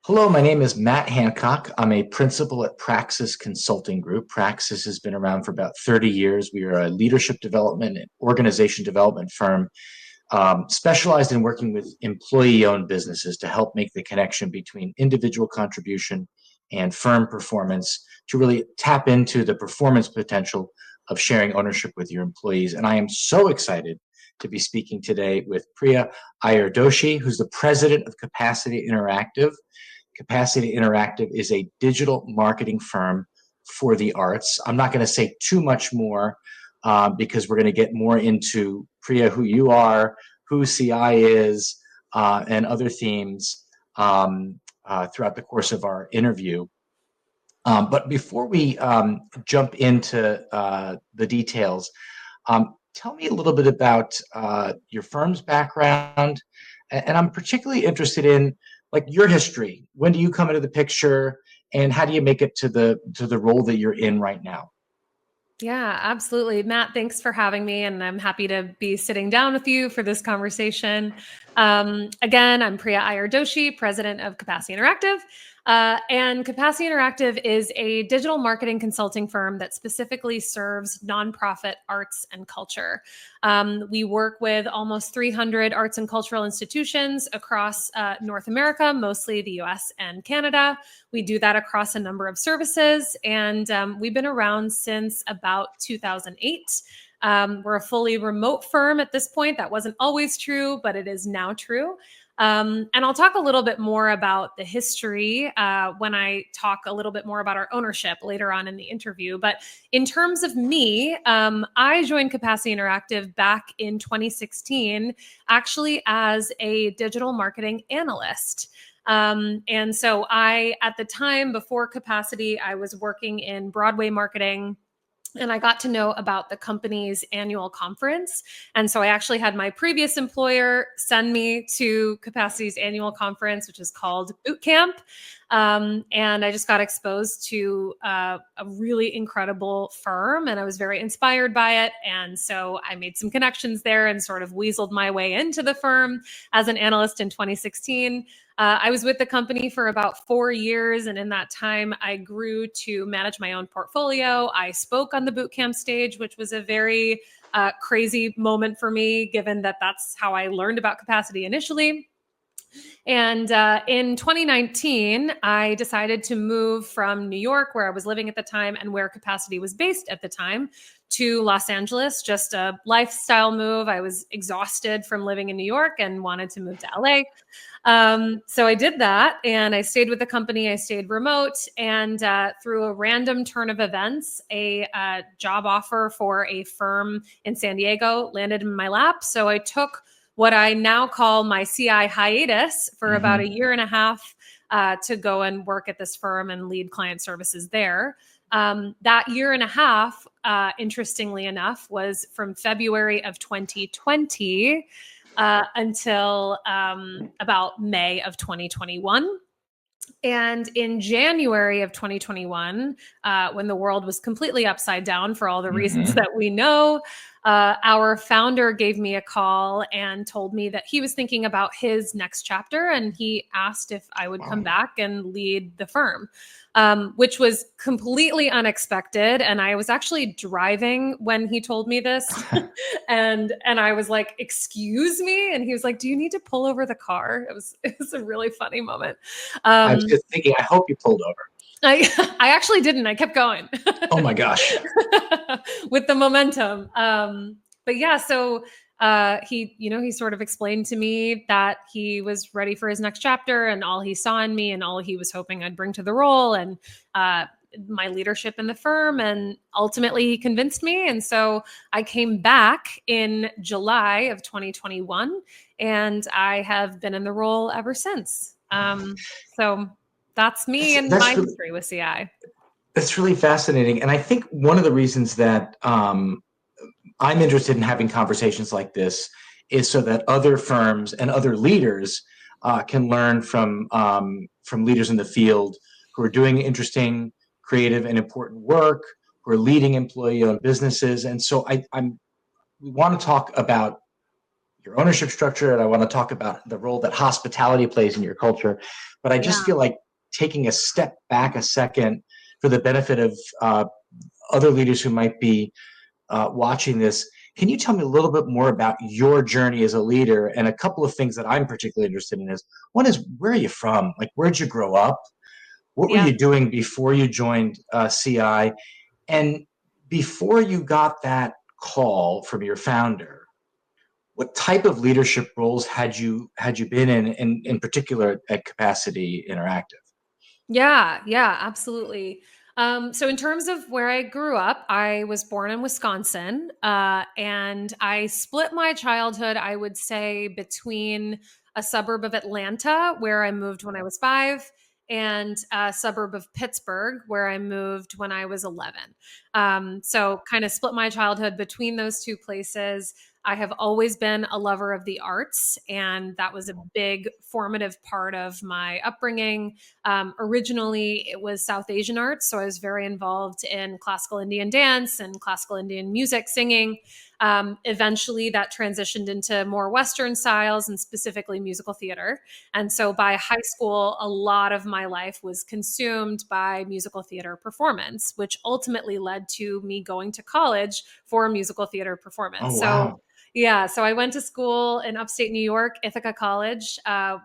Hello, my name is Matt Hancock. I'm a principal at Praxis Consulting Group. Praxis has been around for about 30 years. We are a leadership development and organization development firm specialized in working with employee-owned businesses to help make the connection between individual contribution and firm performance to really tap into the performance potential of sharing ownership with your employees. And I am so excited to be speaking today with Priya Iyer Doshi, who's the president of Capacity Interactive. Capacity Interactive is a digital marketing firm for the arts. I'm not going to say too much more because we're going to get more into Priya, who you are, who CI is, and other themes throughout the course of our interview. But before we jump into the details, tell me a little bit about your firm's background, and I'm particularly interested in like your history. When do you come into the picture, and how do you make it to the role that you're in right now? Yeah, absolutely. Matt, thanks for having me. And I'm happy to be sitting down with you for this conversation. Again, I'm Priya Iyer Doshi, president of Capacity Interactive. And Capacity Interactive is a digital marketing consulting firm that specifically serves nonprofit arts and culture. We work with almost 300 arts and cultural institutions across North America, mostly the US and Canada. We do that across a number of services, and we've been around since about 2008. We're a fully remote firm at this point. That wasn't always true, but it is now true. And I'll talk a little bit more about the history when I talk a little bit more about our ownership later on in the interview. But in terms of me, I joined Capacity Interactive back in 2016, actually as a digital marketing analyst. And so at the time before Capacity, I was working in Broadway marketing. And I got to know about the company's annual conference. And so I actually had my previous employer send me to Capacity's annual conference, which is called Boot Camp. And I just got exposed to a really incredible firm, and I was very inspired by it. And so I made some connections there and sort of weaseled my way into the firm as an analyst in 2016. I was with the company for about 4 years, and in that time, I grew to manage my own portfolio. I spoke on the bootcamp stage, which was a very crazy moment for me, given that that's how I learned about capacity initially. And in 2019, I decided to move from New York, where I was living at the time and where Capacity was based at the time, to Los Angeles, just a lifestyle move. I was exhausted from living in New York and wanted to move to LA. So I did that, and I stayed with the company. I stayed remote, and through a random turn of events, a job offer for a firm in San Diego landed in my lap. So I took what I now call my CI hiatus for about a year and a half to go and work at this firm and lead client services there. That year and a half, interestingly enough, was from February of 2020 until about May of 2021. And in January of 2021, when the world was completely upside down for all the reasons that we know, our founder gave me a call and told me that he was thinking about his next chapter, and he asked if I would come back and lead the firm, which was completely unexpected. And I was actually driving when he told me this, and I was like, "Excuse me," and he was like, "Do you need to pull over the car?" It was a really funny moment. I was just thinking, I hope you pulled over. I actually didn't. I kept going. Oh my gosh. With the momentum. But yeah, so he sort of explained to me that he was ready for his next chapter, and all he saw in me and all he was hoping I'd bring to the role, and my leadership in the firm. And ultimately he convinced me. And so I came back in July of 2021, and I have been in the role ever since. So that's me and my history with CI. That's really fascinating. And I think one of the reasons that I'm interested in having conversations like this is so that other firms and other leaders can learn from leaders in the field who are doing interesting, creative, and important work, who are leading employee-owned businesses. And so we want to talk about your ownership structure, and I want to talk about the role that hospitality plays in your culture. But I just Yeah. feel like taking a step back a second for the benefit of other leaders who might be watching this. Can you tell me a little bit more about your journey as a leader? And a couple of things that I'm particularly interested in is, one is, where are you from? Like, where'd you grow up? What were Yeah. you doing before you joined CI? And before you got that call from your founder, what type of leadership roles had you been in particular at Capacity Interactive? Yeah, yeah, absolutely. So in terms of where I grew up, I was born in Wisconsin, and I split my childhood, I would say, between a suburb of Atlanta, where I moved when I was 5, and a suburb of Pittsburgh, where I moved when I was 11. So kind of split my childhood between those two places. I have always been a lover of the arts, and that was a big formative part of my upbringing. Originally, it was South Asian arts, so I was very involved in classical Indian dance and classical Indian music, singing. Eventually, that transitioned into more Western styles and specifically musical theater. And so by high school, a lot of my life was consumed by musical theater performance, which ultimately led to me going to college for musical theater Oh, performance. So wow. yeah, so I went to school in upstate New York, Ithaca College,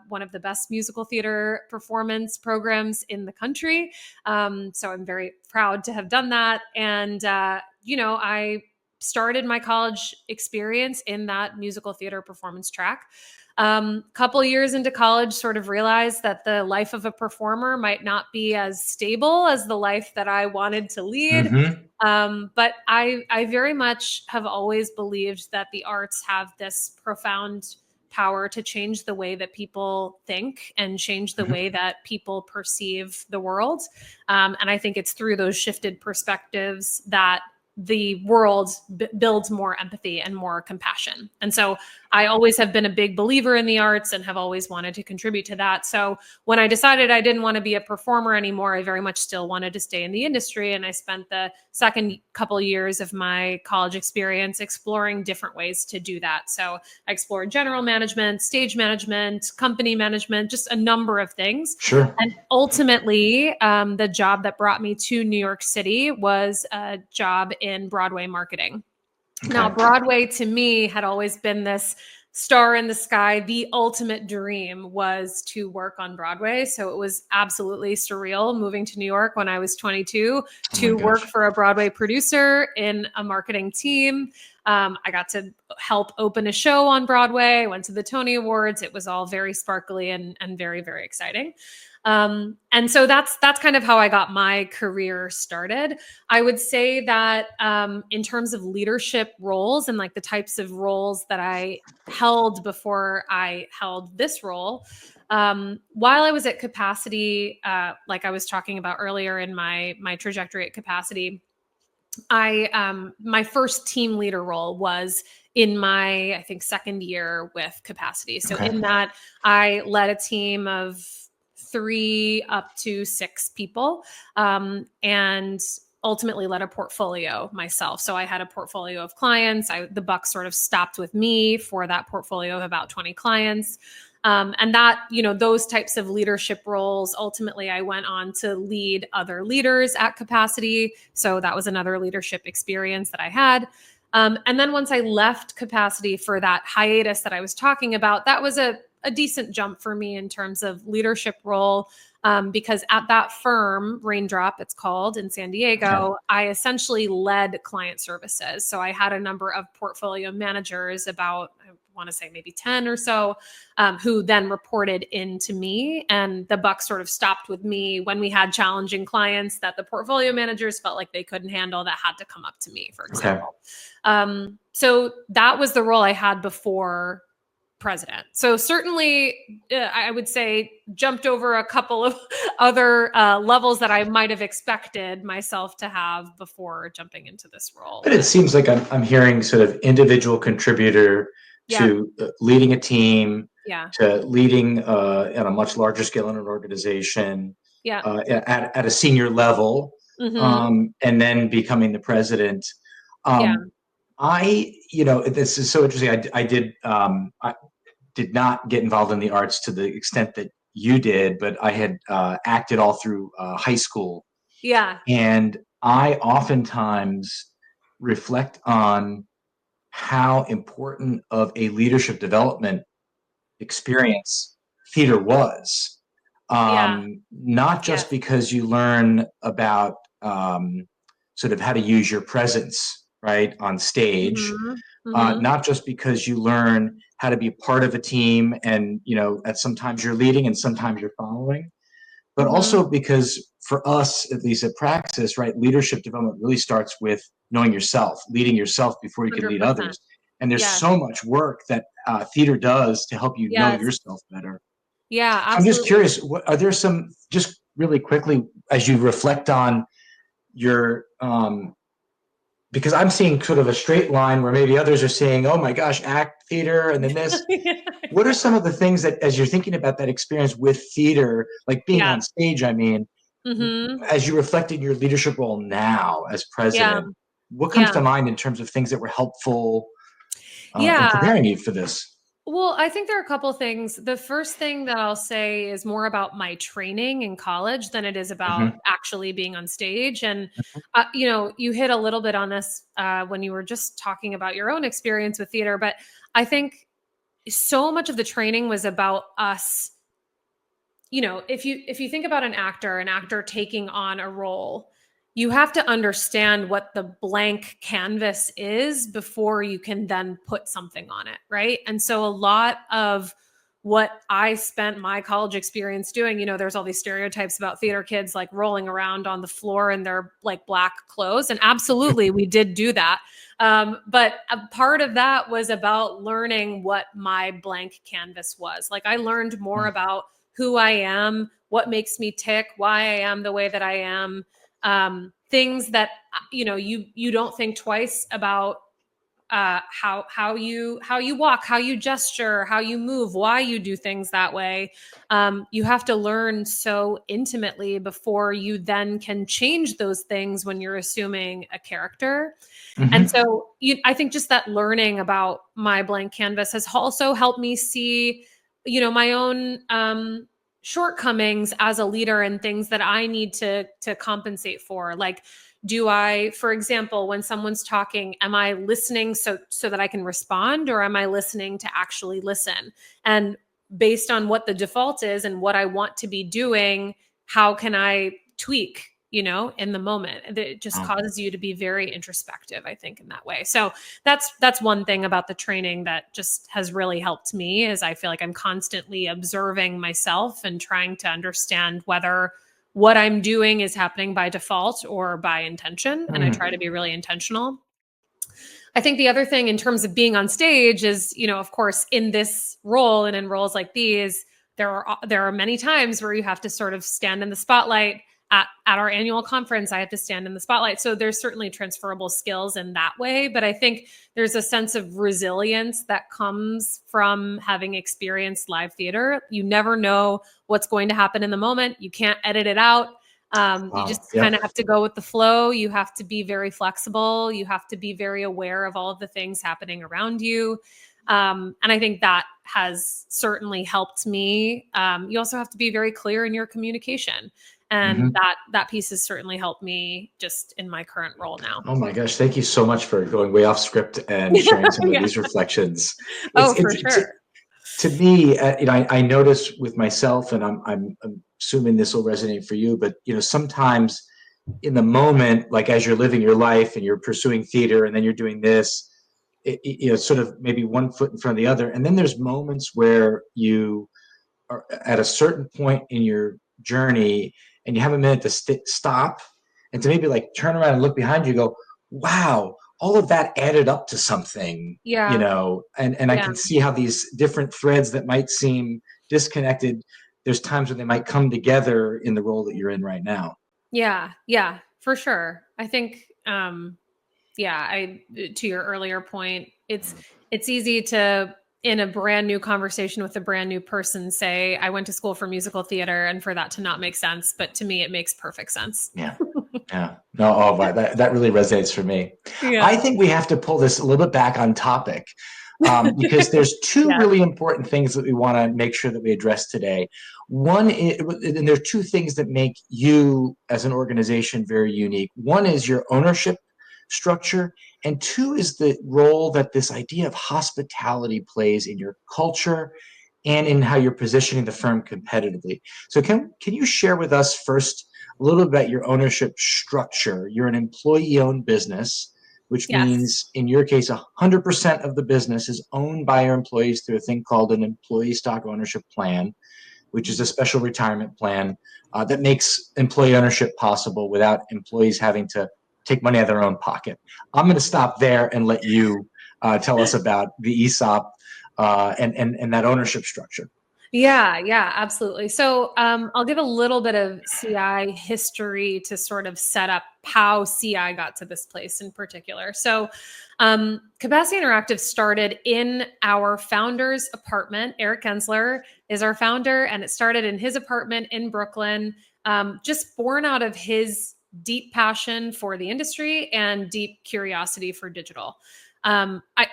one of the best musical theater performance programs in the country. So I'm very proud to have done that. And, I started my college experience in that musical theater performance track. Couple years into college, sort of realized that the life of a performer might not be as stable as the life that I wanted to lead. Mm-hmm. But I very much have always believed that the arts have this profound power to change the way that people think and change the Mm-hmm. way that people perceive the world. And I think it's through those shifted perspectives that the world builds more empathy and more compassion. And so I always have been a big believer in the arts and have always wanted to contribute to that. So when I decided I didn't want to be a performer anymore, I very much still wanted to stay in the industry. And I spent the second couple years of my college experience exploring different ways to do that. So I explored general management, stage management, company management, just a number of things. Sure. And ultimately, the job that brought me to New York City was a job in Broadway marketing. Now, Okay. Broadway to me had always been this star in the sky. The ultimate dream was to work on Broadway. So it was absolutely surreal moving to New York when I was 22 Oh my to work gosh. for a Broadway producer in a marketing team. I got to help open a show on Broadway. I went to the Tony Awards. It was all very sparkly and very, very exciting. And so that's kind of how I got my career started. I would say that in terms of leadership roles and like the types of roles that I held before I held this role, while I was at Capacity, like I was talking about earlier in my trajectory at Capacity, I my first team leader role was in my, I think, second year with Capacity. So Okay. in that, I led a team of 3 up to 6 people, and ultimately led a portfolio myself. So I had a portfolio of clients. The buck sort of stopped with me for that portfolio of about 20 clients. And that, those types of leadership roles, ultimately, I went on to lead other leaders at Capacity. So that was another leadership experience that I had. And then once I left Capacity for that hiatus that I was talking about, that was a decent jump for me in terms of leadership role. Because at that firm, Raindrop, it's called, in San Okay. Diego, I essentially led client services. So I had a number of portfolio managers, about, I want to say maybe 10 or so, who then reported into me. And the buck sort of stopped with me when we had challenging clients that the portfolio managers felt like they couldn't handle, that had to come up to me, for Okay. example. So that was the role I had before president. So certainly, I would say jumped over a couple of other levels that I might have expected myself to have before jumping into this role. But it seems like I'm hearing sort of individual contributor Yeah, to leading a team, yeah, to leading at a much larger scale in an organization, yeah. at a senior level, Hmm. and then becoming the president. Yeah. Um, This is so interesting. I did not get involved in the arts to the extent that you did, but I had acted all through high school. Yeah. And I oftentimes reflect on how important of a leadership development experience theater was. Yeah. Not Yes. just because you learn about sort of how to use your presence, right, on stage, Mm-hmm. Mm-hmm. not just because you learn how to be part of a team and, at sometimes you're leading and sometimes you're following, but Mm-hmm. also because for us, at least at Praxis, right, leadership development really starts with knowing yourself, leading yourself before you can lead 100%. others. And there's Yes. so much work that theater does to help you know Yes. yourself better. Yeah, So I'm just absolutely. curious, are there some, just really quickly, as you reflect on your, because I'm seeing sort of a straight line where maybe others are saying, oh my gosh, act, theater, and then this. What are some of the things that, as you're thinking about that experience with theater, like being Yeah. on stage, I mean, Mm-hmm. as you reflect in your leadership role now as Yeah. president, what comes Yeah. to mind in terms of things that were helpful in Yeah. preparing you for this? Well, I think there are a couple things. The first thing that I'll say is more about my training in college than it is about Mm-hmm. actually being on stage. And, you hit a little bit on this when you were just talking about your own experience with theater. But I think so much of the training was about us. If you think about an actor taking on a role, you have to understand what the blank canvas is before you can then put something on it, right? And so a lot of what I spent my college experience doing, there's all these stereotypes about theater kids like rolling around on the floor in their like black clothes, and absolutely we did do that. But a part of that was about learning what my blank canvas was. Like I learned more about who I am, what makes me tick, why I am the way that I am, things that you don't think twice about, how you walk, how you gesture, how you move, why you do things that way. You have to learn so intimately before you then can change those things when you're assuming a character. And Mm-hmm. so I think just that learning about my blank canvas has also helped me see, my own shortcomings as a leader and things that I need to compensate for. Like, do I, for example, when someone's talking, am I listening so that I can respond, or am I listening to actually listen? And based on what the default is and what I want to be doing, how can I tweak, in the moment? It just Um, causes you to be very introspective, I think, in that way. So that's one thing about the training that just has really helped me, is I feel like I'm constantly observing myself and trying to understand whether what I'm doing is happening by default or by intention. And I try to be really intentional. I think the other thing in terms of being on stage is, of course, in this role and in roles like these, there are many times where you have to sort of stand in the spotlight. At our annual conference, I have to stand in the spotlight. So there's certainly transferable skills in that way. But I think there's a sense of resilience that comes from having experienced live theater. You never know what's going to happen in the moment. You can't edit it out. You wow. just kind Yep. of have to go with the flow. You have to be very flexible. You have to be very aware of all of the things happening around you. And I think that has certainly helped me. You also have to be very clear in your communication. And Mm-hmm. that piece has certainly helped me just in my current role now. Oh my gosh, thank you so much for going way off script and sharing some of Yeah. these reflections. It's Oh, it's for to, sure. to me, I notice with myself, and I'm assuming this will resonate for you, but sometimes in the moment, like as you're living your life and you're pursuing theater, and then you're doing this, sort of maybe one foot in front of the other, and then there's moments where you are at a certain point in your journey and you have a minute to stop and to maybe like turn around and look behind you and go, wow, all of that added up to something, Yeah. and I Yeah. can see how these different threads that might seem disconnected, there's times when they might come together in the role that you're in right now. Yeah. Yeah. For sure. I think, yeah, to your earlier point, it's easy to, in a brand new conversation with a brand new person, say I went to school for musical theater, and for that to not make sense, but to me it makes perfect sense. Yeah. Yeah. No, oh, but that really resonates for me. I Yeah. think we have to pull this a little bit back on topic because there's two Yes. really important things that we want to make sure that we address today. One is, and there are two things that make you as an organization very unique. One is your ownership structure, and two is the role that this idea of hospitality plays in your culture and in how you're positioning the firm competitively. So can you share with us first a little bit about your ownership structure? You're an employee-owned business, which Yes. means in your case, 100% of the business is owned by your employees through a thing called an employee stock ownership plan, which is a special retirement plan that makes employee ownership possible without employees having to take money out of their own pocket. I'm going to stop there and let you tell us about the ESOP and that ownership structure. Yeah, absolutely. So I'll give a little bit of CI history to sort of set up how CI got to this place in particular. So Capacity Interactive started in our founder's apartment. Eric Gensler is our founder, and it started in his apartment in Brooklyn, just born out of his deep passion for the industry and deep curiosity for digital.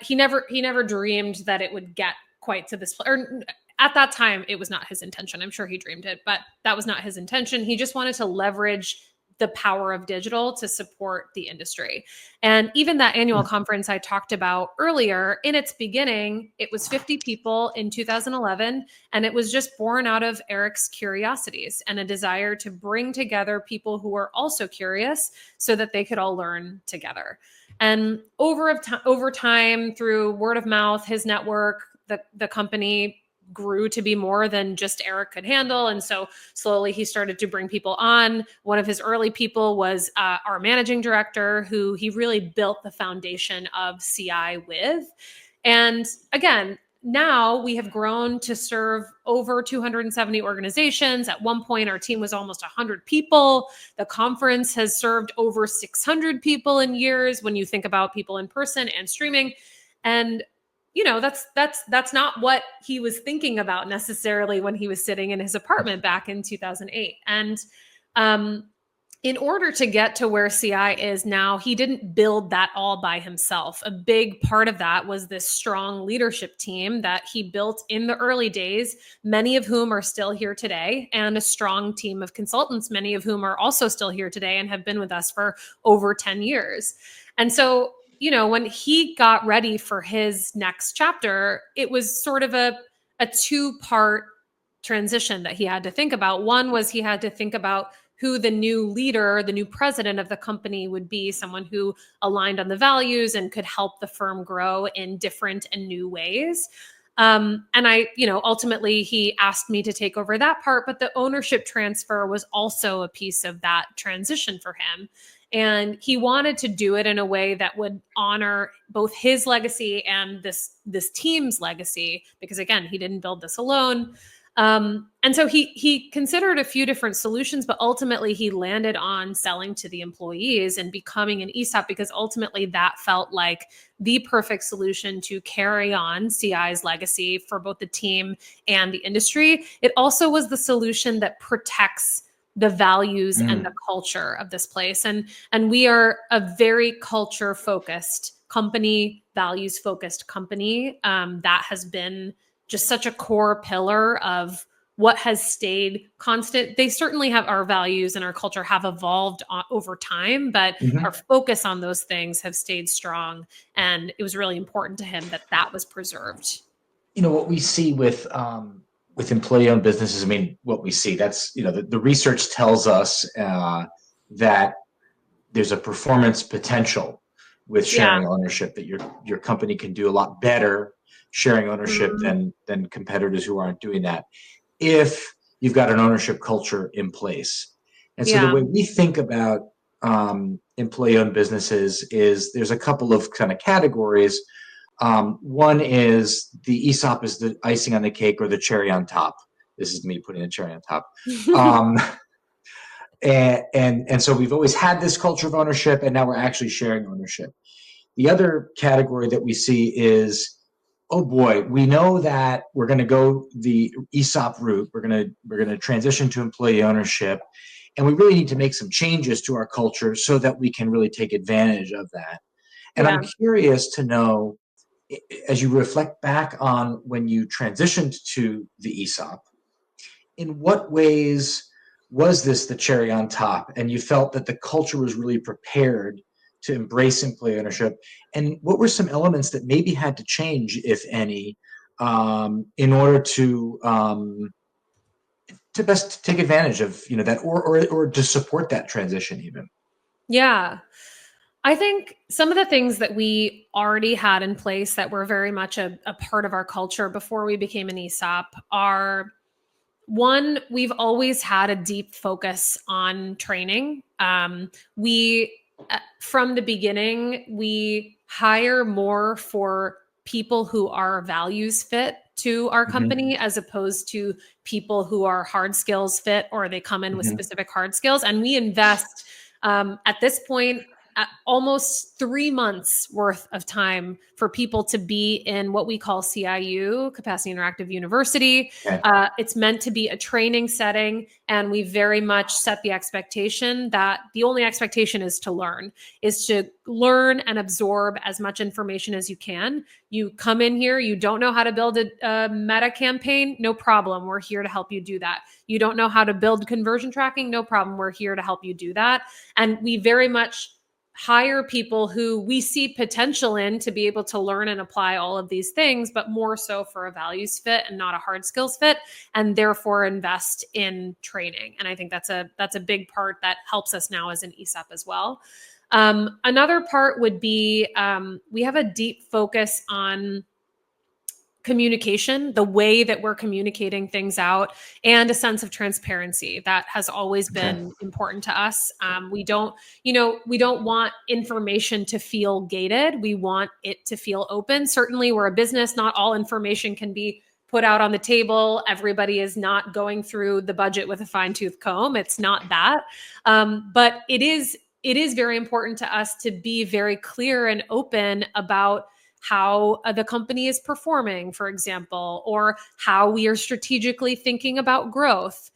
He never dreamed that it would get quite to this, or at that time, it was not his intention. I'm sure he dreamed it, but that was not his intention. He just wanted to leverage the power of digital to support the industry. And even that annual conference I talked about earlier, in its beginning, it was 50 people in 2011, and it was just born out of Eric's curiosities and a desire to bring together people who were also curious so that they could all learn together. And over time, through word of mouth, his network, the company grew to be more than just Eric could handle. And so slowly he started to bring people on. One of his early people was our managing director, who he really built the foundation of CI with. And again, now we have grown to serve over 270 organizations. At one point, our team was almost 100 people. The conference has served over 600 people in years when you think about people in person and streaming. And that's not what he was thinking about necessarily when he was sitting in his apartment back in 2008. And in order to get to where CI is now, he didn't build that all by himself. A big part of that was this strong leadership team that he built in the early days, many of whom are still here today, and a strong team of consultants, many of whom are also still here today and have been with us for over 10 years. And so, when he got ready for his next chapter, it was sort of a two-part transition that he had to think about. One was he had to think about who the new leader, the new president of the company would be, someone who aligned on the values and could help the firm grow in different and new ways. And ultimately he asked me to take over that part, but the ownership transfer was also a piece of that transition for him. And he wanted to do it in a way that would honor both his legacy and this team's legacy, because again, he didn't build this alone. And so he considered a few different solutions, but ultimately he landed on selling to the employees and becoming an ESOP, because ultimately that felt like the perfect solution to carry on CI's legacy for both the team and the industry. It also was the solution that protects the values and the culture of this place. And we are a very culture focused company, values focused company. That has been just such a core pillar of what has stayed constant. They certainly have, our values and our culture have evolved over time, but our focus on those things have stayed strong. And it was really important to him that that was preserved. What we see with employee-owned businesses, what we see, that's, the research tells us that there's a performance potential with sharing ownership, that your company can do a lot better sharing ownership than competitors who aren't doing that, if you've got an ownership culture in place. And so the way we think about employee-owned businesses is there's a couple of kind of categories. One is the ESOP is the icing on the cake or the cherry on top. This is me putting the cherry on top. And so we've always had this culture of ownership, and now we're actually sharing ownership. The other category that we see is, oh boy, we know that we're going to go the ESOP route. We're going to transition to employee ownership, And we really need to make some changes to our culture so that we can really take advantage of that. And Yeah. I'm curious to know, as you reflect back on when you transitioned to the ESOP, in what ways was this the cherry on top and you felt that the culture was really prepared to embrace employee ownership? And what were some elements that maybe had to change, if any, in order to best take advantage of that, or to support that transition even? Yeah. I think some of the things that we already had in place that were very much a part of our culture before we became an ESOP are: one, we've always had a deep focus on training. From the beginning, we hire more for people who are values fit to our Hmm. company as opposed to people who are hard skills fit or they come in with Hmm. specific hard skills. And we invest at this point almost 3 months worth of time for people to be in what we call CIU, Capacity Interactive University. Okay. It's meant to be a training setting, and we very much set the expectation that the only expectation is to learn and absorb as much information as you can. You come in here, you don't know how to build a meta campaign, no problem. We're here to help you do that. You don't know how to build conversion tracking, no problem. We're here to help you do that. And we very much hire people who we see potential in to be able to learn and apply all of these things, but more so for a values fit and not a hard skills fit, and therefore invest in training. And I think that's a big part that helps us now as an ESOP as well. Another part would be we have a deep focus on communication, the way that we're communicating things out, and a sense of transparency that has always Okay. been important to us. We don't want information to feel gated. We want it to feel open. Certainly, we're a business. Not all information can be put out on the table. Everybody is not going through the budget with a fine tooth comb. It's not that, but it is very important to us to be very clear and open about how the company is performing, for example, or how we are strategically thinking about growth.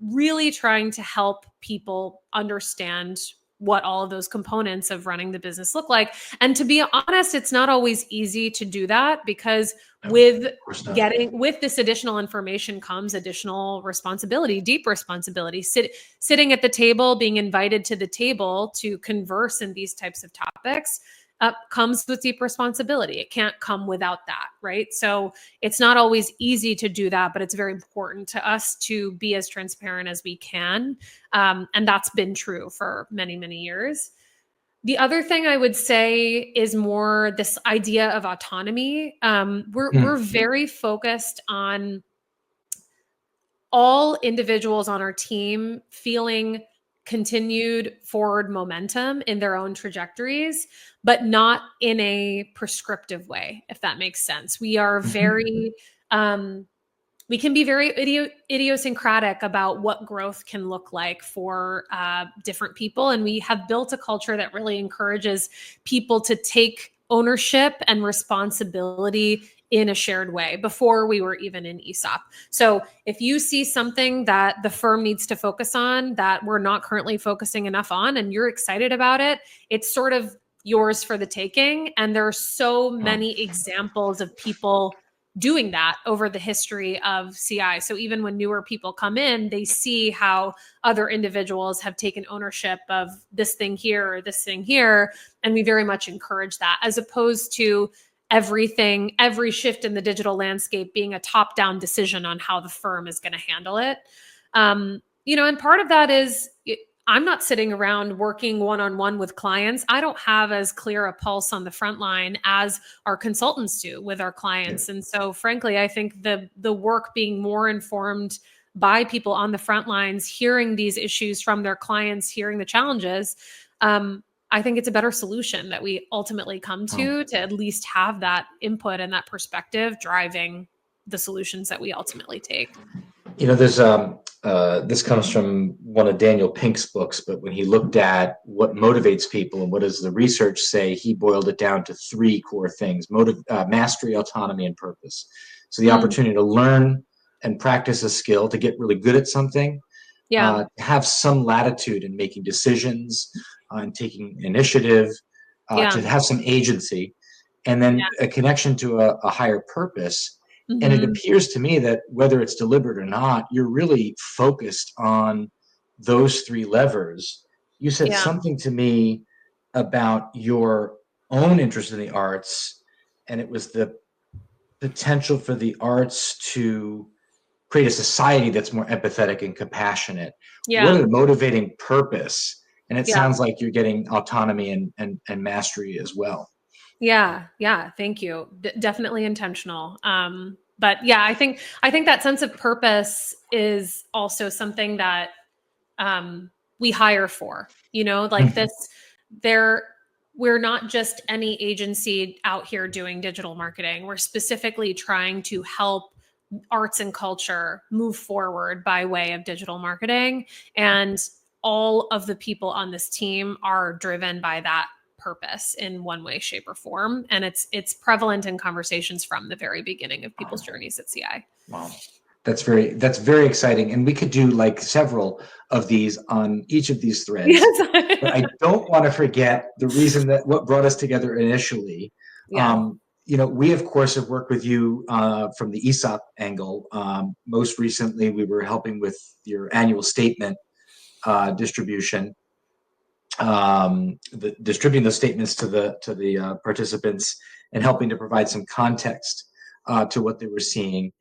Really trying to help people understand what all of those components of running the business look like. And to be honest, it's not always easy to do that because No, of course not. with this additional information comes additional responsibility, deep responsibility. Sitting at the table, being invited to the table to converse in these types of topics comes with deep responsibility. It can't come without that, right? So it's not always easy to do that, but it's very important to us to be as transparent as we can. And that's been true for many, many years. The other thing I would say is more this idea of autonomy. We're very focused on all individuals on our team feeling continued forward momentum in their own trajectories, but not in a prescriptive way, if that makes sense. We are very, we can be very idiosyncratic about what growth can look like for different people. And we have built a culture that really encourages people to take ownership and responsibility in a shared way before we were even in ESOP. So if you see something that the firm needs to focus on that we're not currently focusing enough on and you're excited about it, it's sort of yours for the taking. And there are so many examples of people doing that over the history of CI. So even when newer people come in, they see how other individuals have taken ownership of this thing here or this thing here. And we very much encourage that, as opposed to every shift in the digital landscape being a top-down decision on how the firm is going to handle it. And part of that is I'm not sitting around working one-on-one with clients. I don't have as clear a pulse on the front line as our consultants do with our clients. And so frankly, I think the work being more informed by people on the front lines, hearing these issues from their clients, hearing the challenges, I think it's a better solution that we ultimately come to at least have that input and that perspective driving the solutions that we ultimately take. There's this comes from one of Daniel Pink's books, but when he looked at what motivates people and what does the research say, he boiled it down to three core things: mastery, autonomy, and purpose. So the opportunity to learn and practice a skill, to get really good at something, Yeah. to have some latitude in making decisions, and taking initiative, to Yeah. have some agency, and then a connection to a higher purpose. And it Hmm. appears to me that whether it's deliberate or not, you're really focused on those three levers. You said Yeah. something to me about your own interest in the arts, and it was the potential for the arts to create a society that's more empathetic and compassionate. What Yeah. a motivating purpose. And it Yeah. sounds like you're getting autonomy and mastery as well. Yeah, yeah, thank you. Definitely intentional. But yeah, I think that sense of purpose is also something that we hire for. Like Mhm. this, there we're not just any agency out here doing digital marketing. We're specifically trying to help arts and culture move forward by way of digital marketing, and all of the people on this team are driven by that purpose in one way, shape, or form, and it's prevalent in conversations from the very beginning of people's journeys at CI. Wow. That's very exciting. And we could do like several of these on each of these threads. But I Yes. don't want to forget the reason that what brought us together initially. Yeah. We of course have worked with you from the ESOP angle. Most recently, we were helping with your annual statement distribution, distributing those statements to the participants and helping to provide some context to what they were seeing.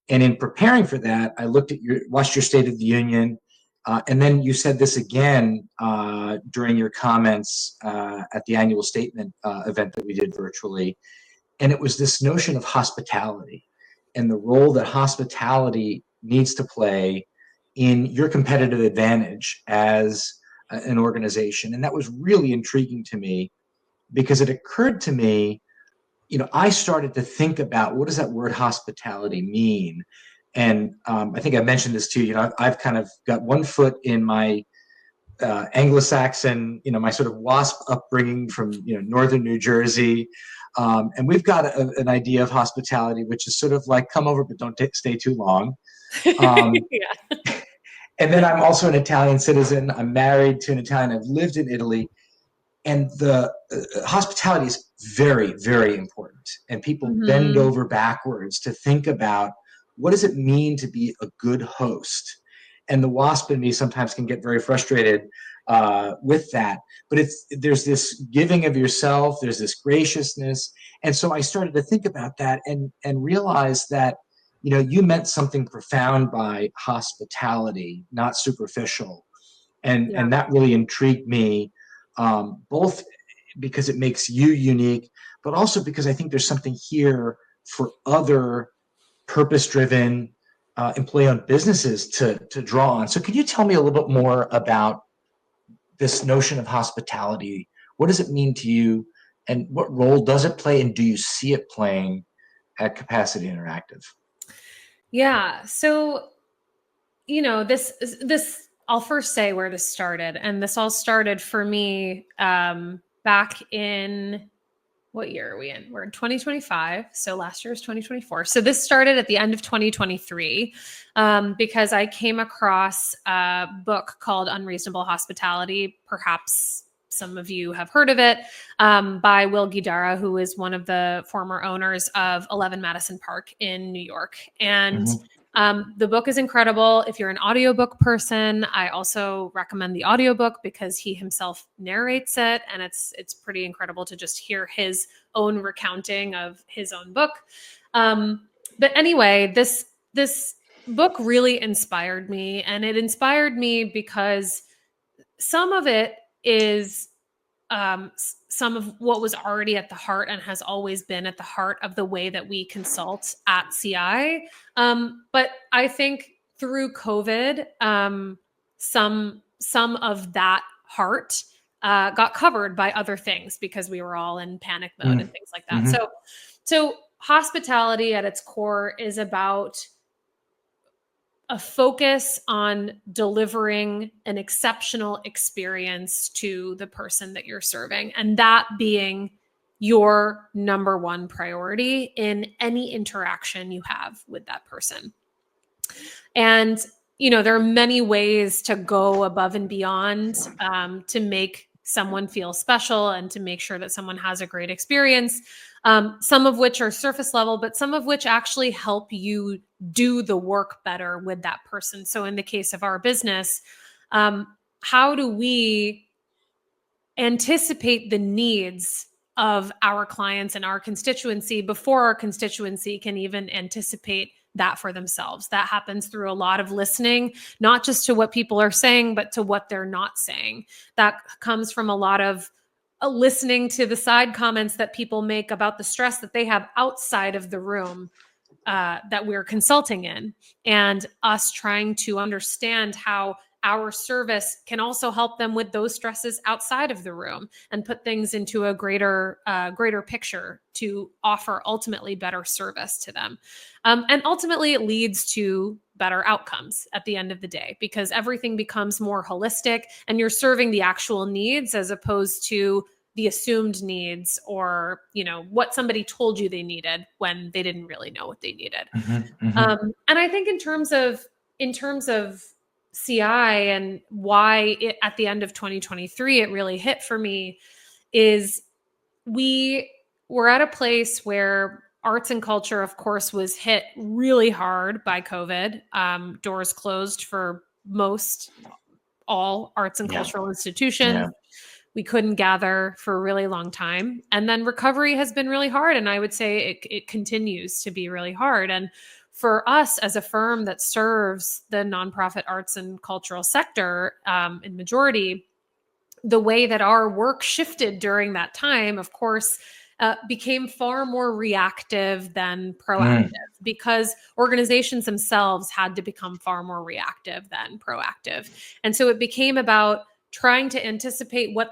And in preparing for that, I watched your State of the Union, and then you said this again during your comments at the annual statement event that we did virtually, and it was this notion of hospitality and the role that hospitality needs to play in your competitive advantage as an organization. And that was really intriguing to me because it occurred to me, I started to think about what does that word hospitality mean? And I think I mentioned this too. I've kind of got one foot in my Anglo-Saxon, my sort of WASP upbringing from northern New Jersey, and we've got an idea of hospitality, which is sort of like come over but don't stay too long. Um, Yeah. and then I'm also an Italian citizen. I'm married to an Italian. I've lived in Italy, and the hospitality is very, very important. And people bend Hmm. over backwards to think about what does it mean to be a good host. And the wasp in me sometimes can get very frustrated with that. But there's this giving of yourself. There's this graciousness. And so I started to think about that and realized that you meant something profound by hospitality, not superficial. and Yeah. and that really intrigued me, both because it makes you unique, but also because I think there's something here for other purpose-driven employee-owned businesses to draw on. So, could you tell me a little bit more about this notion of hospitality? What does it mean to you, and what role does it play, and do you see it playing at Capacity Interactive? Yeah. So, this I'll first say where this started. And this all started for me back in, what year are we in? We're in 2025. So last year was 2024. So this started at the end of 2023 because I came across a book called Unreasonable Hospitality. Perhaps some of you have heard of it, by Will Guidara, who is one of the former owners of 11 Madison Park in New York. And Mm-hmm. the book is incredible. If you're an audiobook person, I also recommend the audiobook because he himself narrates it, and it's pretty incredible to just hear his own recounting of his own book. But anyway, this book really inspired me, and it inspired me because some of it is some of what was already at the heart and has always been at the heart of the way that we consult at CI. But I think through COVID, some of that heart got covered by other things because we were all in panic mode and things like that. Mm-hmm. So hospitality at its core is about a focus on delivering an exceptional experience to the person that you're serving, and that being your number one priority in any interaction you have with that person. And there are many ways to go above and beyond to make someone feel special and to make sure that someone has a great experience. Some of which are surface level, but some of which actually help you do the work better with that person. So in the case of our business, how do we anticipate the needs of our clients and our constituency before our constituency can even anticipate that for themselves? That happens through a lot of listening, not just to what people are saying, but to what they're not saying. That comes from a lot of listening to the side comments that people make about the stress that they have outside of the room that we're consulting in, and us trying to understand how our service can also help them with those stresses outside of the room and put things into a greater picture to offer ultimately better service to them. And ultimately it leads to better outcomes at the end of the day, because everything becomes more holistic and you're serving the actual needs as opposed to the assumed needs, or what somebody told you they needed when they didn't really know what they needed. And I think in terms of CI and why at the end of 2023 it really hit for me is we were at a place where arts and culture, of course, was hit really hard by COVID. Doors closed for all arts and cultural institutions. Yeah. We couldn't gather for a really long time. And then recovery has been really hard. And I would say it continues to be really hard. And for us as a firm that serves the nonprofit arts and cultural sector in majority, the way that our work shifted during that time, of course, became far more reactive than proactive, because organizations themselves had to become far more reactive than proactive. And so it became about trying to anticipate what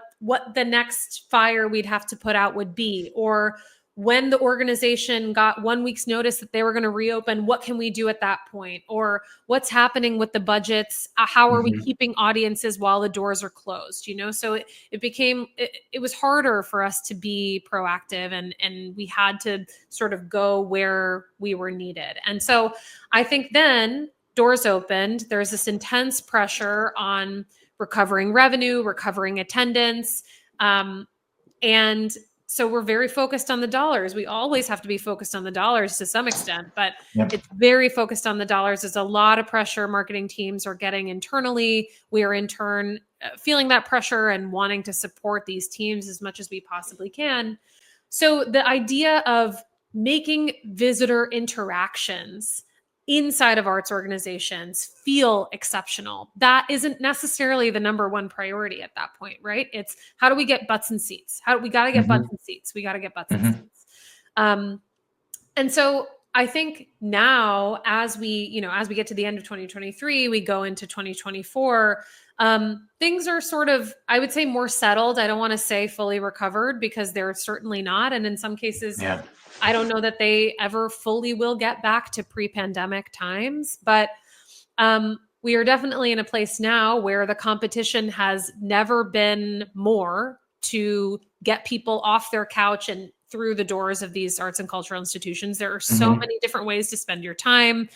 the next fire we'd have to put out would be, or when the organization got 1 week's notice that they were going to reopen, what can we do at that point? Or what's happening with the budgets? How are we keeping audiences while the doors are closed? So it was harder for us to be proactive, and we had to sort of go where we were needed. And so I think then doors opened. There's this intense pressure on recovering revenue, recovering attendance. And so we're very focused on the dollars. We always have to be focused on the dollars to some extent, but it's very focused on the dollars. There's a lot of pressure marketing teams are getting internally. We are in turn feeling that pressure and wanting to support these teams as much as we possibly can. So the idea of making visitor interactions inside of arts organizations feel exceptional, that isn't necessarily the number one priority at that point, right? It's how do we get butts and seats? We got to get butts and seats. We got to get butts and seats. And so I think now, as we get to the end of 2023, we go into 2024, things are sort of, I would say, more settled. I don't want to say fully recovered, because they're certainly not. And in some cases, I don't know that they ever fully will get back to pre-pandemic times, but we are definitely in a place now where the competition has never been more to get people off their couch and through the doors of these arts and cultural institutions. There are so many different ways to spend your time.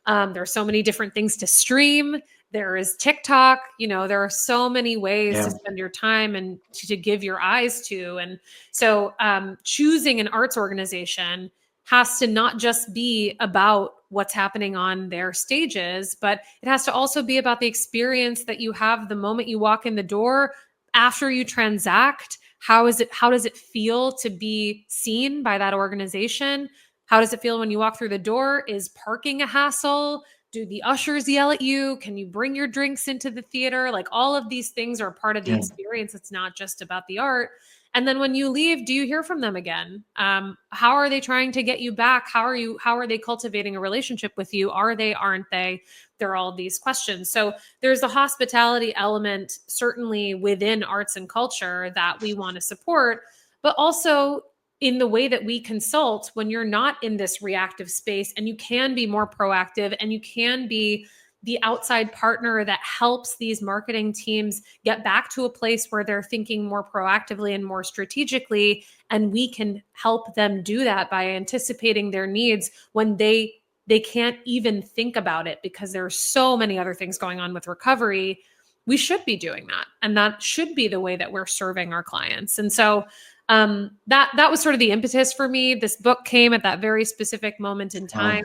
There are so many different things to stream. There is TikTok, there are so many ways to spend your time and to give your eyes to. And so choosing an arts organization has to not just be about what's happening on their stages, but it has to also be about the experience that you have the moment you walk in the door, after you transact. How does it feel to be seen by that organization? How does it feel when you walk through the door? Is parking a hassle? Do the ushers yell at you? Can you bring your drinks into the theater? Like, all of these things are part of the experience. It's not just about the art. And then when you leave, do you hear from them again? How are they trying to get you back? How are they cultivating a relationship with you? Are they, aren't they? There are all these questions. So there's the hospitality element, certainly within arts and culture, that we want to support, but also in the way that we consult, when you're not in this reactive space, and you can be more proactive, and you can be the outside partner that helps these marketing teams get back to a place where they're thinking more proactively and more strategically. And we can help them do that by anticipating their needs when they they can't even think about it because there are so many other things going on with recovery. We should be doing that. And that should be the way that we're serving our clients. And so that was sort of the impetus for me. This book came at that very specific moment in time.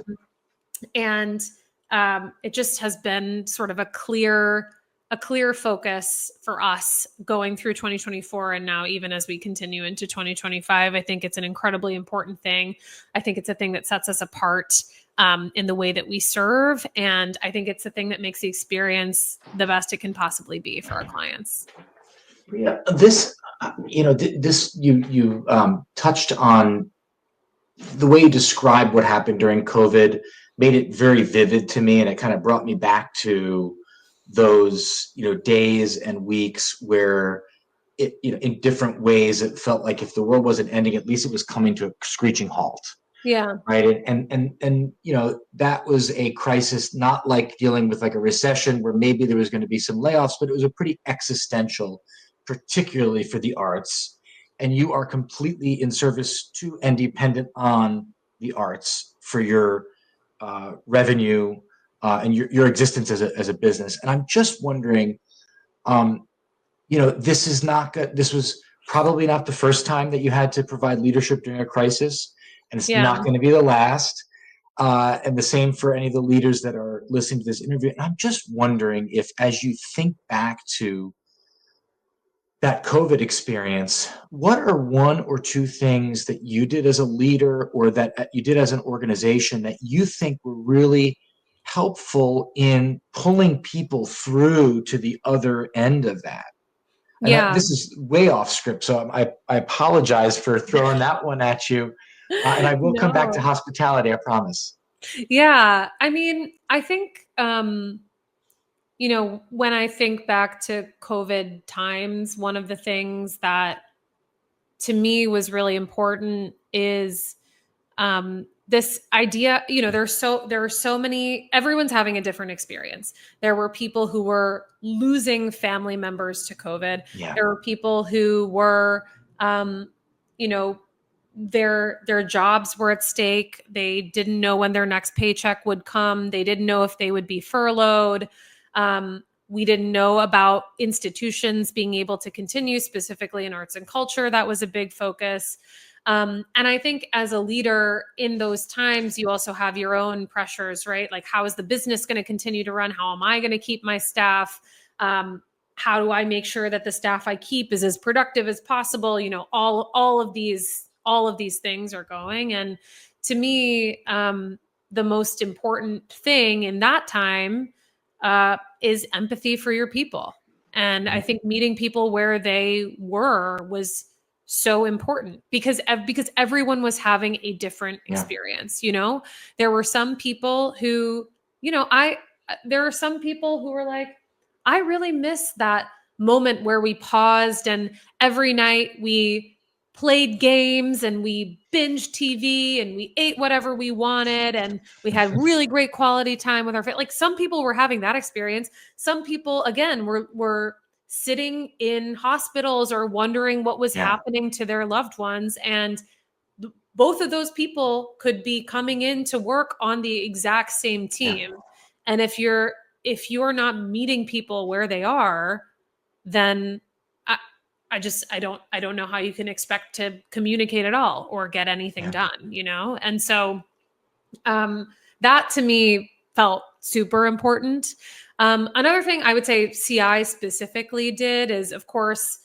And it just has been sort of a clear focus for us going through 2024. And now even as we continue into 2025, I think it's an incredibly important thing. I think it's a thing that sets us apart in the way that we serve. And I think it's the thing that makes the experience the best it can possibly be for our clients. Yeah, this, you touched on the way you described what happened during COVID, made it very vivid to me, and it kind of brought me back to those, days and weeks where it, in different ways, it felt like if the world wasn't ending, at least it was coming to a screeching halt. Yeah. Right. And that was a crisis, not like dealing with like a recession where maybe there was going to be some layoffs, but it was a pretty existential, particularly for the arts. And you are completely in service to and dependent on the arts for your revenue and your existence as a business. And I'm just wondering, this is not good. This was probably not the first time that you had to provide leadership during a crisis, and it's not going to be the last. And the same for any of the leaders that are listening to this interview. And I'm just wondering if, as you think back to that COVID experience, what are one or two things that you did as a leader or that you did as an organization that you think were really helpful in pulling people through to the other end of that? And this is way off script, so I apologize for throwing that one at you. And I will come back to hospitality, I promise. Yeah. I mean, I think, when I think back to COVID times, one of the things that to me was really important is this idea, there are so many, everyone's having a different experience. There were people who were losing family members to COVID. Yeah. There were people who were, their jobs were at stake. They didn't know when their next paycheck would come. They didn't know if they would be furloughed. We didn't know about institutions being able to continue, specifically in arts and culture. That was a big focus. And I think as a leader in those times, you also have your own pressures, right? Like, how is the business going to continue to run? How am I going to keep my staff? How do I make sure that the staff I keep is as productive as possible? All of these things are going. And to me, the most important thing in that time is empathy for your people. And I think meeting people where they were was so important because everyone was having a different experience. There were some people who, there are some people who were like, I really miss that moment where we paused and every night we played games and we binged TV and we ate whatever we wanted and we had really great quality time with our family. Like, some people were having that experience. Some people, again, were sitting in hospitals or wondering what was happening to their loved ones. And both of those people could be coming in to work on the exact same team. Yeah. And if you're not meeting people where they are, then I don't know how you can expect to communicate at all or get anything done, And so that to me felt super important. Another thing I would say CI specifically did is, of course,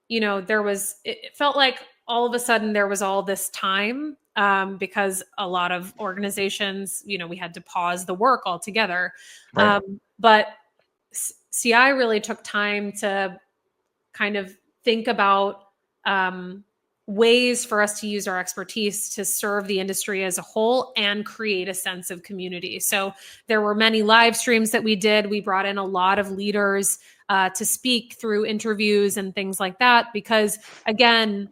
it felt like all of a sudden there was all this time because a lot of organizations, we had to pause the work altogether. Right. But CI really took time to kind of think about ways for us to use our expertise to serve the industry as a whole and create a sense of community. So there were many live streams that we did. We brought in a lot of leaders to speak through interviews and things like that, because again,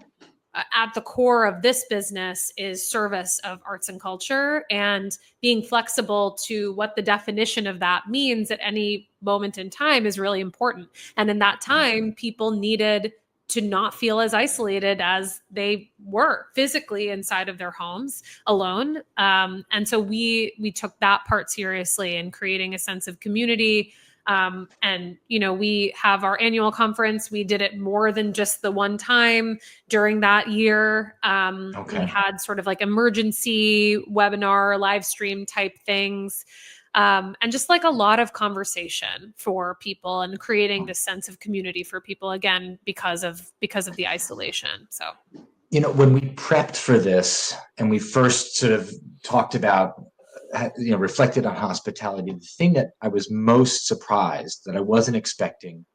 at the core of this business is service of arts and culture, and being flexible to what the definition of that means at any moment in time is really important. And in that time, people needed to not feel as isolated as they were physically inside of their homes alone. And so we took that part seriously in creating a sense of community. And, we have our annual conference. We did it more than just the one time during that year. We Okay. had sort of like emergency webinar, live stream type things. And just like a lot of conversation for people and creating this sense of community for people, again, because of the isolation. So, When we prepped for this and we first sort of talked about, reflected on hospitality, the thing that I was most surprised that I wasn't expecting,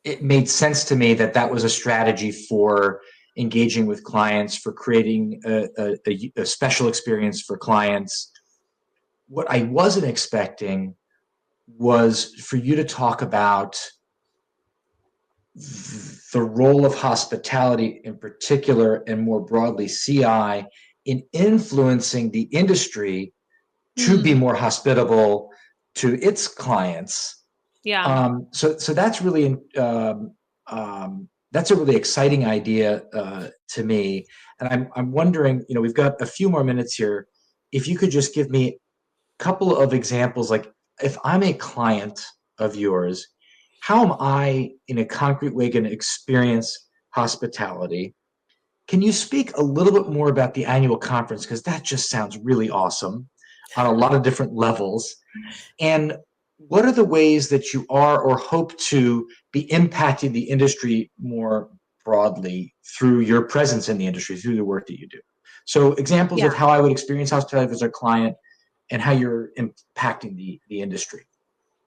it made sense to me that was a strategy for engaging with clients, for creating a special experience for clients. What I wasn't expecting was for you to talk about the role of hospitality in particular, and more broadly CI, in influencing the industry to be more hospitable to its clients. yeah. So that's really that's a really exciting idea to me, and I'm wondering, we've got a few more minutes here. If you could just give me a couple of examples, like if I'm a client of yours, how am I in a concrete way going to experience hospitality? Can you speak a little bit more about the annual conference? Because that just sounds really awesome on a lot of different levels. And what are the ways that you are or hope to be impacting the industry more broadly through your presence in the industry, through the work that you do? So examples Yeah. of how I would experience hospitality as a client and how you're impacting the industry.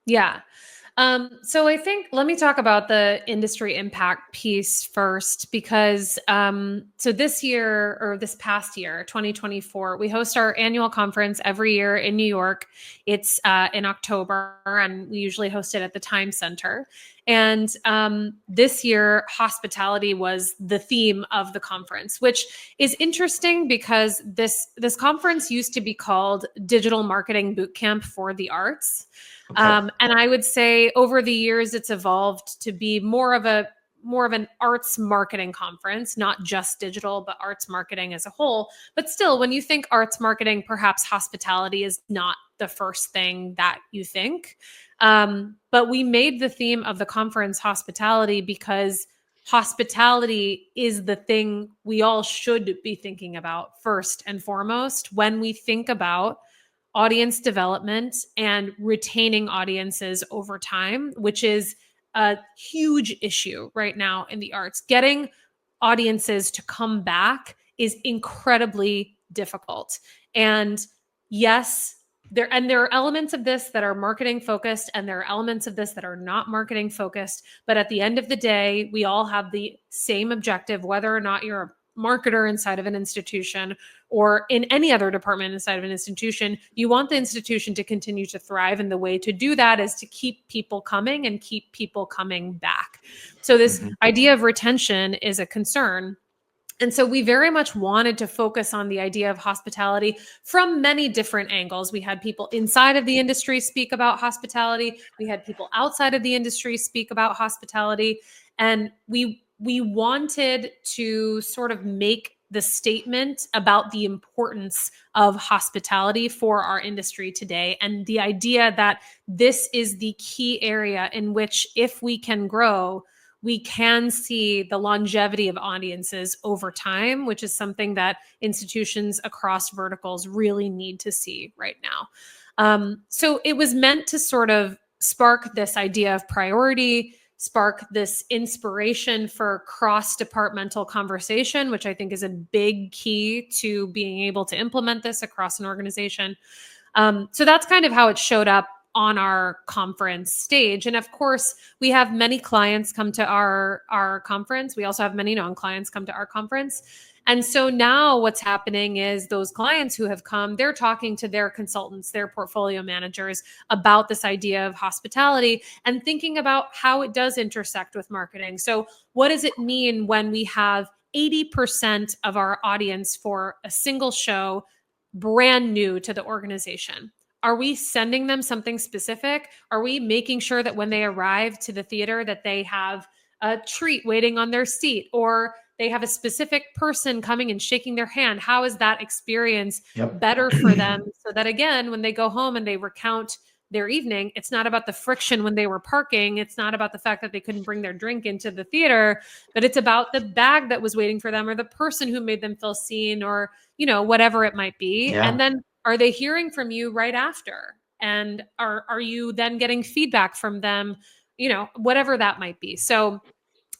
Yeah. So I think let me talk about the industry impact piece first, because so this year, or this past year, 2024, we host our annual conference every year in New York. It's in October, and we usually host it at the Time Center. And this year, hospitality was the theme of the conference, which is interesting because this conference used to be called Digital Marketing Bootcamp for the Arts. Okay. And I would say over the years, it's evolved to be more of an arts marketing conference, not just digital, but arts marketing as a whole. But still, when you think arts marketing, perhaps hospitality is not the first thing that you think. But we made the theme of the conference hospitality because hospitality is the thing we all should be thinking about first and foremost when we think about audience development and retaining audiences over time, which is a huge issue right now in the arts. Getting audiences to come back is incredibly difficult. And yes, there are elements of this that are marketing focused, and there are elements of this that are not marketing focused. But at the end of the day, we all have the same objective, whether or not you're a marketer inside of an institution or in any other department inside of an institution. You want the institution to continue to thrive, and the way to do that is to keep people coming and keep people coming back. So this idea of retention is a concern. And so we very much wanted to focus on the idea of hospitality from many different angles. We had people inside of the industry speak about hospitality. We had people outside of the industry speak about hospitality. And we wanted to sort of make the statement about the importance of hospitality for our industry today, and the idea that this is the key area in which, if we can grow, we can see the longevity of audiences over time, which is something that institutions across verticals really need to see right now. So it was meant to sort of spark this idea of priority, spark this inspiration for cross-departmental conversation, which I think is a big key to being able to implement this across an organization. So that's kind of how it showed up on our conference stage. And of course, we have many clients come to our conference. We also have many non-clients come to our conference. And so now what's happening is those clients who have come, they're talking to their consultants, their portfolio managers about this idea of hospitality and thinking about how it does intersect with marketing. So what does it mean when we have 80% of our audience for a single show brand new to the organization? Are we sending them something specific? Are we making sure that when they arrive to the theater that they have a treat waiting on their seat, or they have a specific person coming and shaking their hand. How is that experience Yep. better for them? So that again, when they go home and they recount their evening, it's not about the friction when they were parking. It's not about the fact that they couldn't bring their drink into the theater, but it's about the bag that was waiting for them, or the person who made them feel seen, or, whatever it might be. Yeah. And then are they hearing from you right after? And are you then getting feedback from them, whatever that might be. So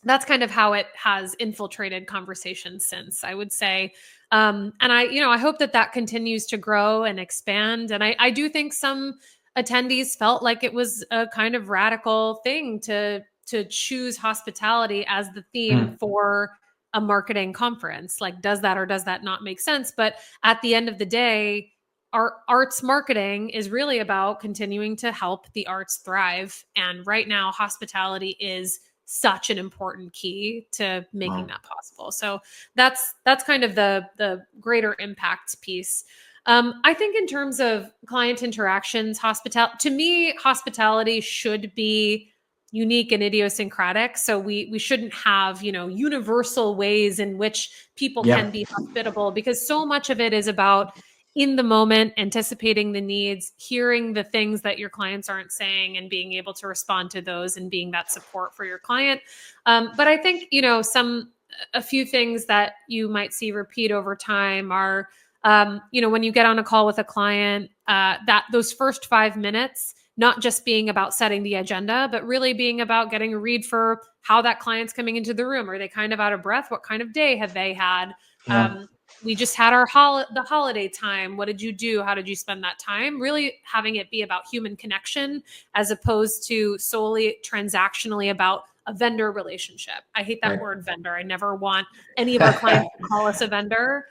that's kind of how it has infiltrated conversations since, I would say. And I hope that continues to grow and expand. And I do think some attendees felt like it was a kind of radical thing to choose hospitality as the theme Mm. for a marketing conference. Like, does that or does that not make sense? But at the end of the day, our arts marketing is really about continuing to help the arts thrive. And right now, hospitality is such an important key to making Wow. that possible. So that's kind of the greater impact piece. I think in terms of client interactions, to me, hospitality should be unique and idiosyncratic. So we shouldn't have, universal ways in which people Yeah. can be hospitable, because so much of it is about in the moment, anticipating the needs, hearing the things that your clients aren't saying, and being able to respond to those and being that support for your client. But I think, a few things that you might see repeat over time are, when you get on a call with a client, that those first 5 minutes, not just being about setting the agenda, but really being about getting a read for how that client's coming into the room. Are they kind of out of breath? What kind of day have they had? Yeah. We just had our the holiday time. What did you do? How did you spend that time? Really having it be about human connection, as opposed to solely transactionally about a vendor relationship. I hate that Right. word vendor. I never want any of our clients to call us a vendor.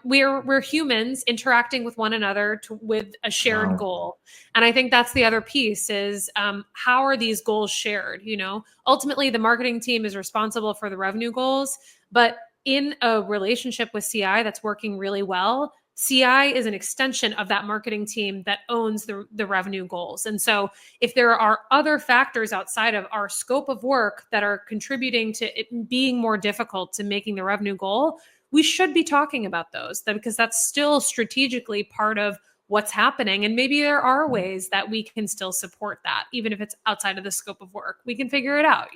We're humans interacting with one another with a shared Wow. goal. And I think that's the other piece is, how are these goals shared? Ultimately the marketing team is responsible for the revenue goals, but in a relationship with CI that's working really well, CI is an extension of that marketing team that owns the revenue goals. And so if there are other factors outside of our scope of work that are contributing to it being more difficult to making the revenue goal, we should be talking about those, because that's still strategically part of what's happening. And maybe there are ways that we can still support that, even if it's outside of the scope of work. We can figure it out,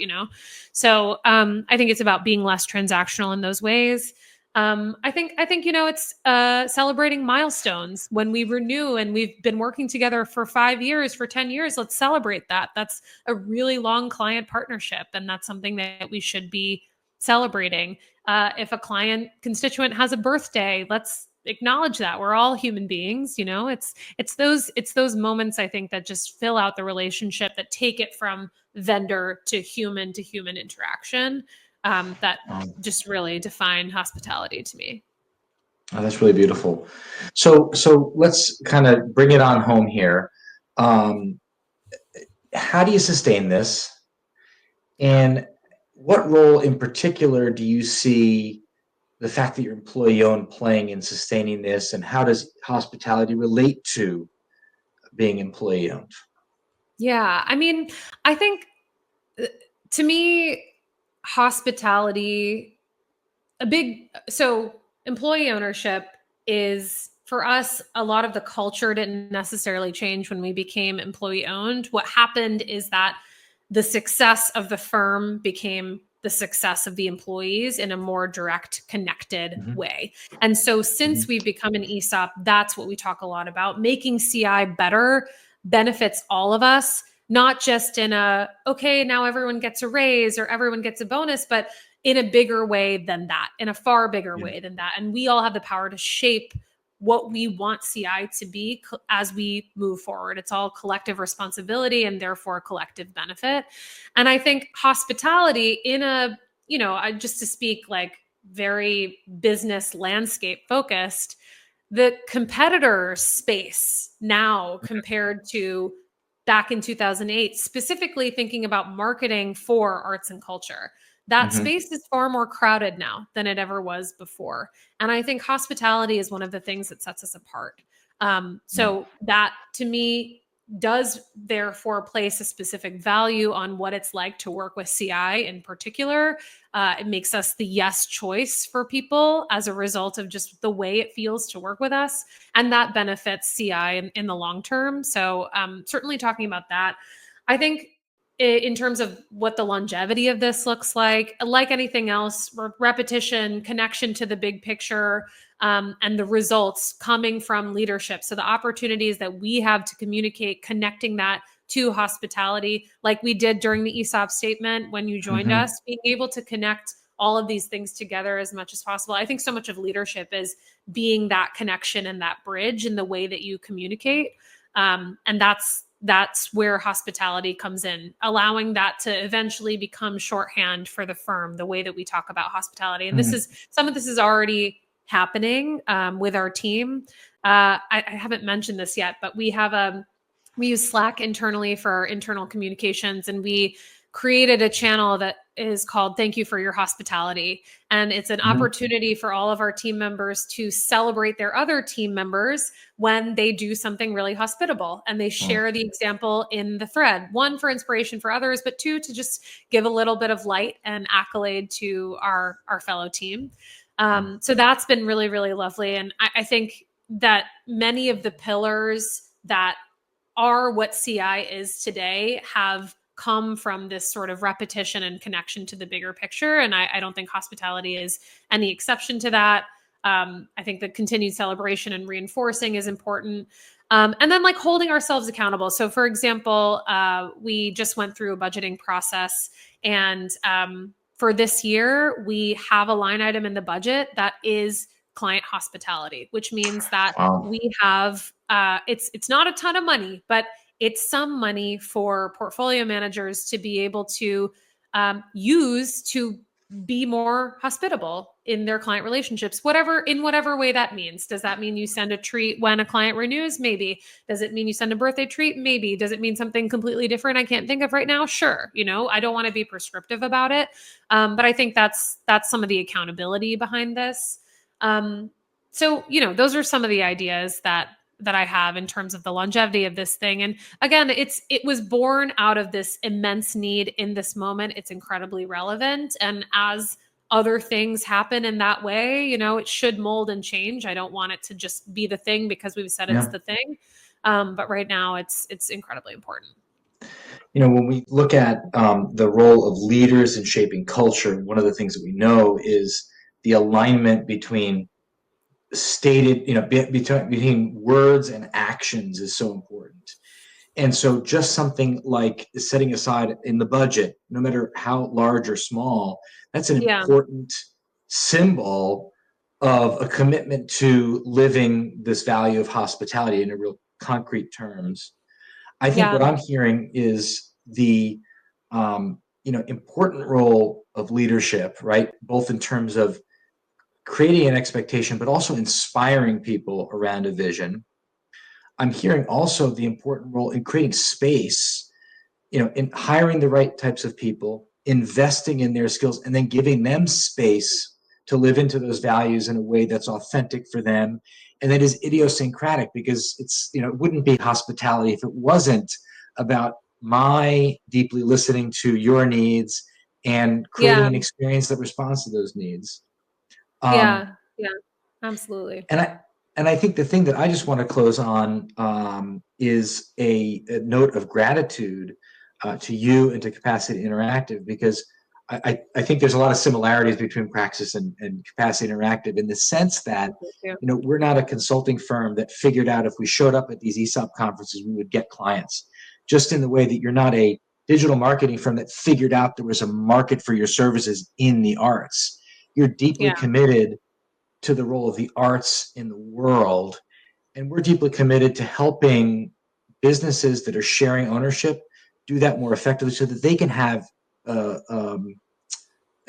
So I think it's about being less transactional in those ways. I think it's celebrating milestones when we renew, and we've been working together for 5 years, for 10 years. Let's celebrate that. That's a really long client partnership, and that's something that we should be celebrating. If a client constituent has a birthday, let's acknowledge that. We're all human beings, it's those moments, I think, that just fill out the relationship, that take it from vendor to human interaction, that just really define hospitality to me. Oh, that's really beautiful. So let's kind of bring it on home here. How do you sustain this? And what role in particular do you see the fact that you're employee owned playing in sustaining this? And how does hospitality relate to being employee owned? Yeah. I mean, I think to me, hospitality, so employee ownership is, for us, a lot of the culture didn't necessarily change when we became employee owned. What happened is that the success of the firm became the success of the employees in a more direct, connected Mm-hmm. way. And so since we've become an ESOP, that's what we talk a lot about. Making CI better benefits all of us, not just in okay, now everyone gets a raise or everyone gets a bonus, but in a bigger way than that, in a far bigger way than that. And we all have the power to shape what we want CI to be as we move forward. It's all collective responsibility and therefore collective benefit. And I think hospitality just to speak like very business landscape focused, the competitor space now compared to back in 2008, specifically thinking about marketing for arts and culture, that Mm-hmm. space is far more crowded now than it ever was before. And I think hospitality is one of the things that sets us apart. So that, to me, does therefore place a specific value on what it's like to work with CI in particular. It makes us the yes choice for people as a result of just the way it feels to work with us. And that benefits CI in the long term. So certainly talking about that. I think in terms of what the longevity of this looks like anything else, repetition, connection to the big picture, and the results coming from leadership. So the opportunities that we have to communicate, connecting that to hospitality, like we did during the ESOP statement when you joined us, being able to connect all of these things together as much as possible. I think so much of leadership is being that connection and that bridge in the way that you communicate. And that's where hospitality comes in, allowing that to eventually become shorthand for the firm, the way that we talk about hospitality. And some of this is already happening with our team. I haven't mentioned this yet, but we use Slack internally for our internal communications, and we created a channel that is called Thank You for Your Hospitality. And it's an opportunity for all of our team members to celebrate their other team members when they do something really hospitable. And they share the example in the thread, one, for inspiration for others, but two, to just give a little bit of light and accolade to our fellow team. So that's been really, really lovely. And I think that many of the pillars that are what CI is today have come from this sort of repetition and connection to the bigger picture. And I don't think hospitality is any exception to that. I think the continued celebration and reinforcing is important. And then like holding ourselves accountable. So for example, we just went through a budgeting process, and for this year, we have a line item in the budget that is client hospitality, which means that we have, it's not a ton of money, but it's some money for portfolio managers to be able to use to be more hospitable in their client relationships, in whatever way that means. Does that mean you send a treat when a client renews? Maybe. Does it mean you send a birthday treat? Maybe. Does it mean something completely different I can't think of right now? Sure. I don't want to be prescriptive about it. But I think that's some of the accountability behind this. So, those are some of the ideas that I have in terms of the longevity of this thing. And again, it was born out of this immense need in this moment. It's incredibly relevant. And as other things happen in that way, it should mold and change. I don't want it to just be the thing because we've said it's the thing. But right now it's incredibly important. When we look at the role of leaders in shaping culture, one of the things that we know is the alignment between stated, between words and actions is so important. And so just something like setting aside in the budget, no matter how large or small, that's an important symbol of a commitment to living this value of hospitality in a real concrete terms. I think what I'm hearing is the important role of leadership, right? Both in terms of creating an expectation, but also inspiring people around a vision. I'm hearing also the important role in creating space, in hiring the right types of people, investing in their skills, and then giving them space to live into those values in a way that's authentic for them and that is idiosyncratic, because it wouldn't be hospitality if it wasn't about my deeply listening to your needs and creating an experience that responds to those needs. Absolutely. And I think the thing that I just want to close on is a note of gratitude to you and to Capacity Interactive, because I think there's a lot of similarities between Praxis and Capacity Interactive in the sense that we're not a consulting firm that figured out if we showed up at these ESOP conferences we would get clients. Just in the way that you're not a digital marketing firm that figured out there was a market for your services in the arts. You're deeply committed to the role of the arts in the world. And we're deeply committed to helping businesses that are sharing ownership do that more effectively so that they can have an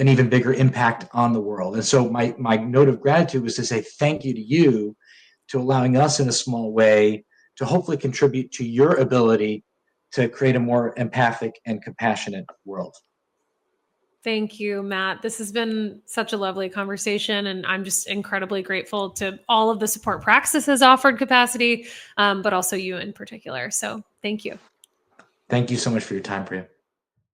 even bigger impact on the world. And so my note of gratitude was to say thank you to you to allowing us in a small way to hopefully contribute to your ability to create a more empathic and compassionate world. Thank you, Matt. This has been such a lovely conversation, and I'm just incredibly grateful to all of the support Praxis has offered Capacity, but also you in particular. So thank you. Thank you so much for your time, Priya.